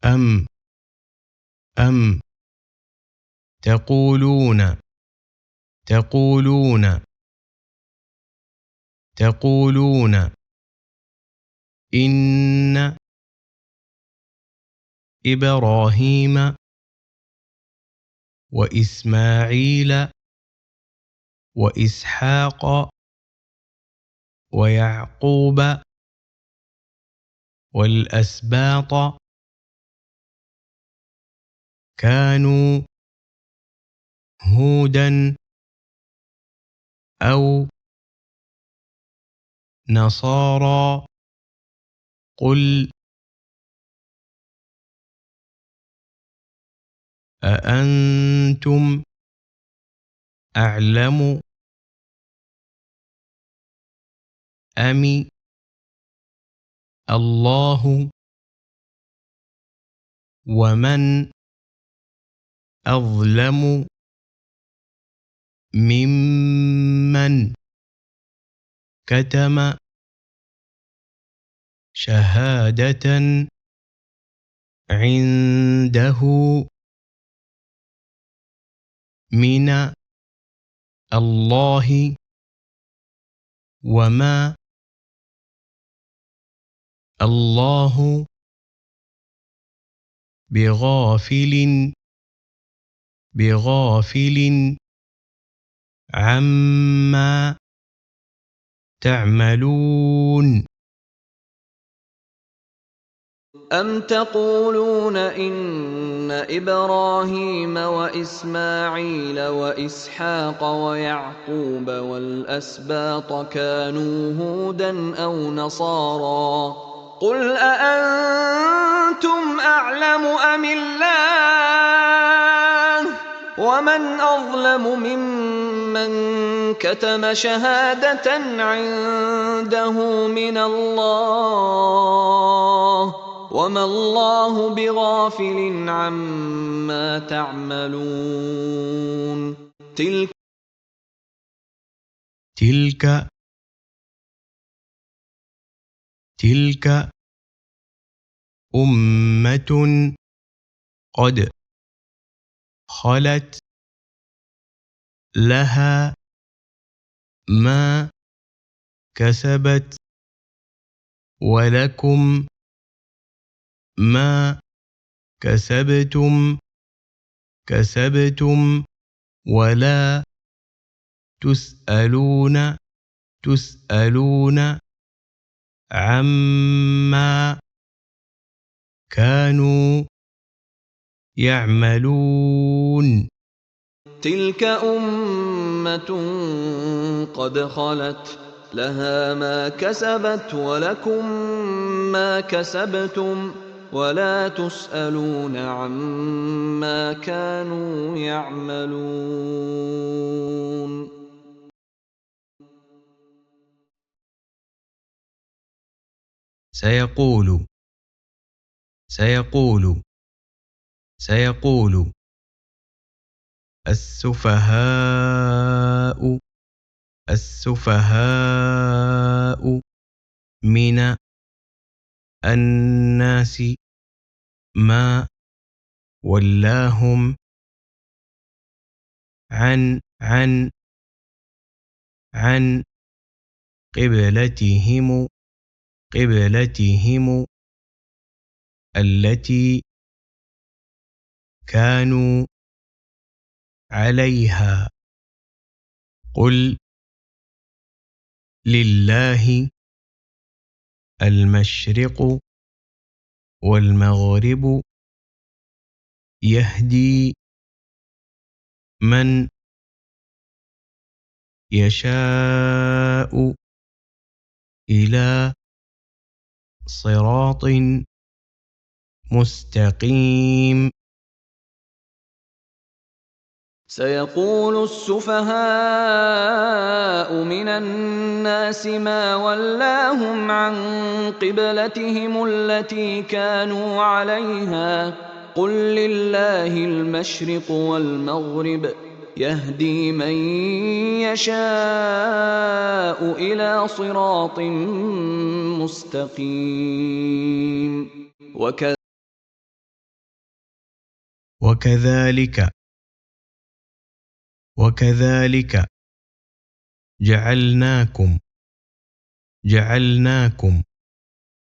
أم أم تقولون تقولون تقولون إن إبراهيم وإسماعيل وإسحاق ويعقوب والأسباط كانوا هودا أو نصارى قل أأنتم أعلم أم الله ومن أظلم ممن كتم شهادة عنده من الله وما الله بغافل عما تعملون أم تقولون إن إبراهيم وإسماعيل وإسحاق ويعقوب والأسباط كانوا هودا أو نصارى قل أأنتم أعلم أم الله ومن أظلم ممن كتم شهادة عنده من الله وما الله بغافل عما تعملون تلك أمة قد خلت لها ما كسبت ولكم ما كسبتم ولا تسألون عما كانوا يعملون تلك أمة قد خلت لها ما كسبت ولكم ما كسبتم ولا تسألون عما كانوا يعملون. سيقول السفهاء من الناس ما ولاهم عن قبلتهم التي كانوا عليها قل لله المشرق والمغرب يهدي من يشاء إلى صراط مستقيم. سيقول السفهاء من الناس ما ولاهم عن قبلتهم التي كانوا عليها قل لله المشرق والمغرب يهدي من يشاء إلى صراط مستقيم. وكذلك جعلناكم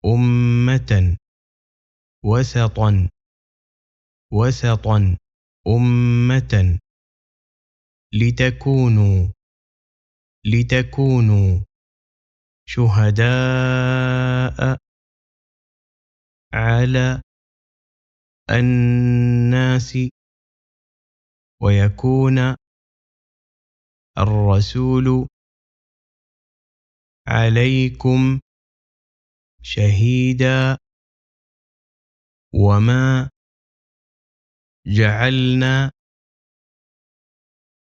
أمة وسطا أمة لتكونوا شهداء على الناس ويكون الرسول عليكم شهيدا وما جعلنا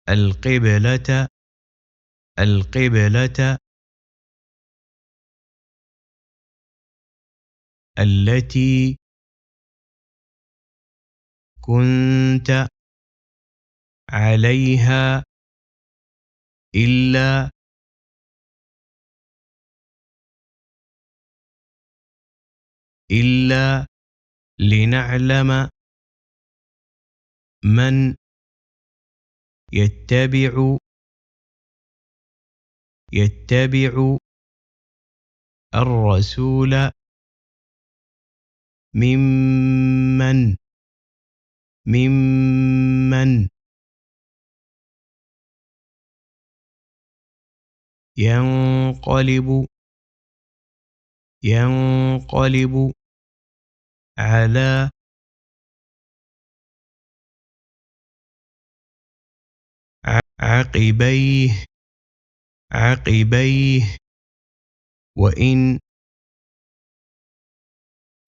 القبلة التي كنت عليها إلا لنعلم من يتبع الرسول ممن ينقلب على عقبيه وإن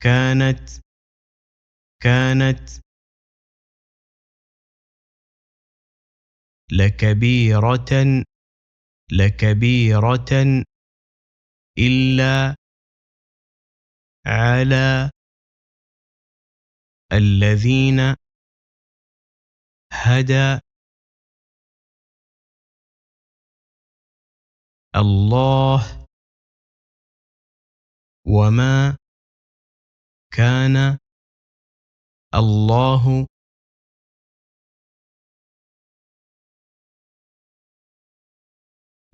كانت لكبيرة إلا على الذين هدى الله وما كان الله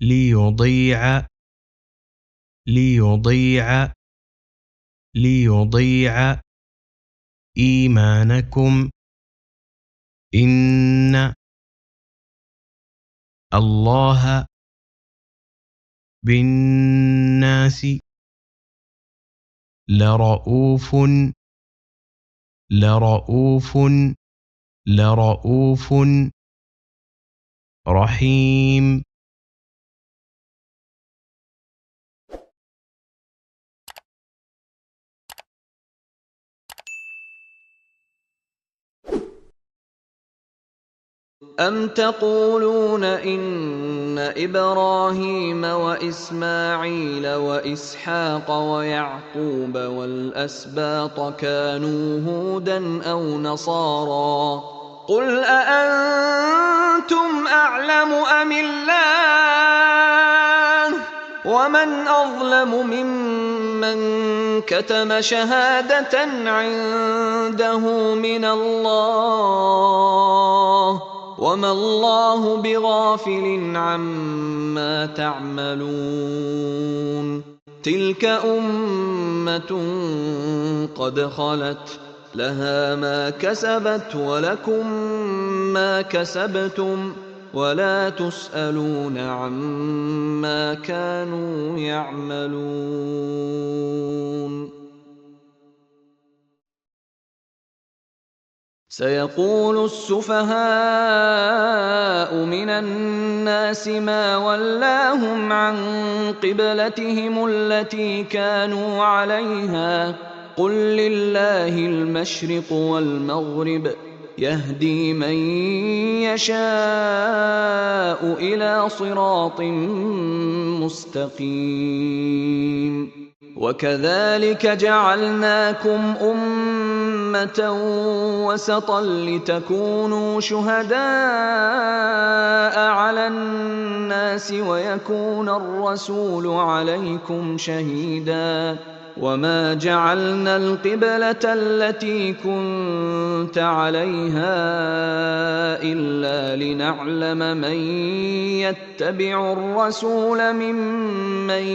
ليضيع إيمانكم إن الله بالناس لرءوف رحيم. أَمْ تَقُولُونَ إِنَّ إِبْرَاهِيمَ وَإِسْمَاعِيلَ وَإِسْحَاقَ وَيَعْقُوبَ وَالْأَسْبَاطَ كَانُوا هُودًا أَوْ نَصَارَىٰ ۗ قُلْ أَأَنتُمْ أَعْلَمُ أَمِ اللَّهُ ۗ وَمَنْ أَظْلَمُ مِمَّن كَتَمَ شَهَادَةً عِندَهُ مِنَ اللَّهِ ۗ وَمَا اللَّهُ بِغَافِلٍ عَمَّا تَعْمَلُونَ. تِلْكَ أُمَّةٌ قَدْ خَلَتْ لَهَا مَا كَسَبَتْ وَلَكُم مَّا كَسَبْتُمْ وَلَا تُسْأَلُونَ عَمَّا كَانُوا يَعْمَلُونَ. سيقول السفهاء من الناس ما ولاهم عن قبلتهم التي كانوا عليها قل لله المشرق والمغرب يهدي من يشاء إلى صراط مستقيم. وكذلك جعلناكم أمة وسطا لتكونوا شهداء على الناس ويكون الرسول عليكم شهيدا وما جعلنا القبلة التي كنت عليها إلا لنعلم من يتبع الرسول ممن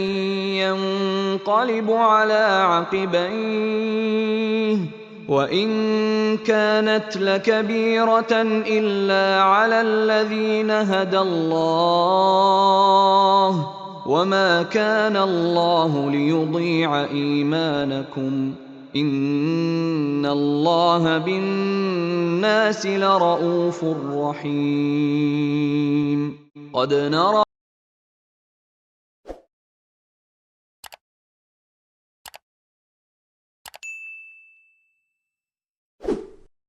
ينقلب على عقبيه وإن كانت لكبيرة إلا على الذين هدى الله وما كان الله ليضيع إيمانكم إن الله بالناس لرءوف رحيم قد نرى